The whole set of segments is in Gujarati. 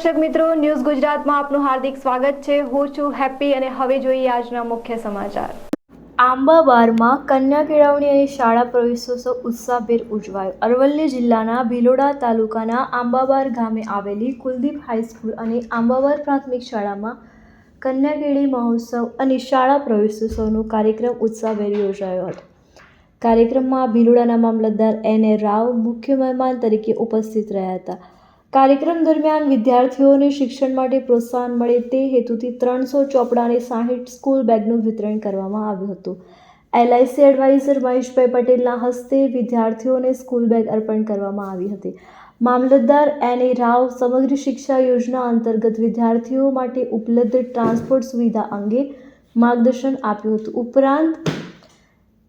દર્શક મિત્રો, ન્યૂઝ ગુજરાતમાં આપનું હાર્દિક સ્વાગત છે। હું છું હેપી અને હવે જોઈએ આજના મુખ્ય સમાચાર। આંબાબારમાં કન્યા કેળવણી અને શાળા પ્રવેશોત્સવ ઉત્સાહભેર ઉજવાયો। અરવલ્લી જિલ્લાના ભિલોડા તાલુકાના આંબાબાર ગામે આવેલી કુલદીપ હાઈસ્કૂલ અને આંબાબાર પ્રાથમિક શાળામાં કન્યા કેળવણી મહોત્સવ અને શાળા પ્રવેશોત્સવનો કાર્યક્રમ ઉત્સાહભેર યોજાયો હતો। કાર્યક્રમમાં ભિલોડાના મામલતદાર N.A. રાવ મુખ્ય મહેમાન તરીકે ઉપસ્થિત રહ્યા હતા। કાર્યક્રમ દરમિયાન વિદ્યાર્થીઓને શિક્ષણ માટે પ્રોત્સાહન મળે તે હેતુથી 300 ચોપડા અને 60 સ્કૂલ બેગનું વિતરણ કરવામાં આવ્યું હતું। LIC એડવાઇઝર મહેશભાઈ પટેલના હસ્તે વિદ્યાર્થીઓને સ્કૂલ બેગ અર્પણ કરવામાં આવી હતી। મામલતદાર N.A. રાવ સમગ્ર શિક્ષા યોજના અંતર્ગત વિદ્યાર્થીઓ માટે ઉપલબ્ધ ટ્રાન્સપોર્ટ સુવિધા અંગે માર્ગદર્શન આપ્યું હતું। ઉપરાંત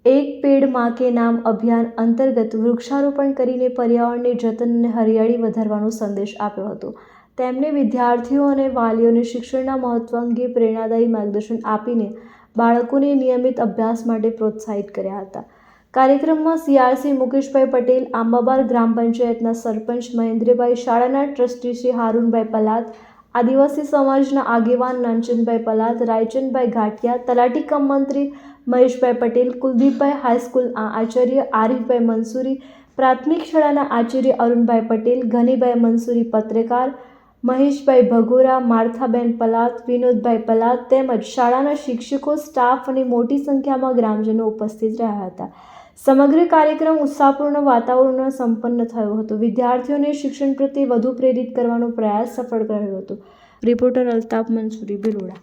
એક પેડ માં કે નામ અભિયાન અંતર્ગત વૃક્ષારોપણ કરીને પર્યાવરણને જતન અને હરિયાળી વધારવાનો સંદેશ આપ્યો હતો। તેમણે વિદ્યાર્થીઓ અને વાલીઓને શિક્ષણના મહત્વ અંગે પ્રેરણાદાયી માર્ગદર્શન આપીને બાળકોને નિયમિત અભ્યાસ માટે પ્રોત્સાહિત કર્યા હતા। કાર્યક્રમમાં CRC મુકેશભાઈ પટેલ, આંબાબાર ગ્રામ પંચાયતના સરપંચ મહેન્દ્રભાઈ, શાળાના ટ્રસ્ટી શ્રી હારૂનભાઈ પલાત, આદિવાસી સમાજના આગેવાન નાનચંદભાઈ પલાત, રાયચંદભાઈ ઘાટિયા, તલાટી કમ મંત્રી મહેશભાઈ પટેલ, કુલદીપભાઈ હાઈસ્કૂલના આચાર્ય આરીફભાઈ મંસૂરી, પ્રાથમિક શાળાના આચાર્ય અરુણભાઈ પટેલ, ઘનીભાઈ મંસૂરી, પત્રકાર મહેશભાઈ ભગોરા, માર્થાબેન પલાત, વિનોદભાઈ પલાત તેમજ શાળાના શિક્ષકો, સ્ટાફ અને મોટી સંખ્યામાં ગ્રામજનો ઉપસ્થિત રહ્યા હતા। સમગ્ર કાર્યક્રમ ઉત્સાહપૂર્ણ વાતાવરણમાં સંપન્ન થયો હતો। વિદ્યાર્થીઓને શિક્ષણ પ્રત્યે વધુ પ્રેરિત કરવાનો પ્રયાસ સફળ રહ્યો હતો। રિપોર્ટર અલ્તાફ મંસૂરી, ભિલોડા।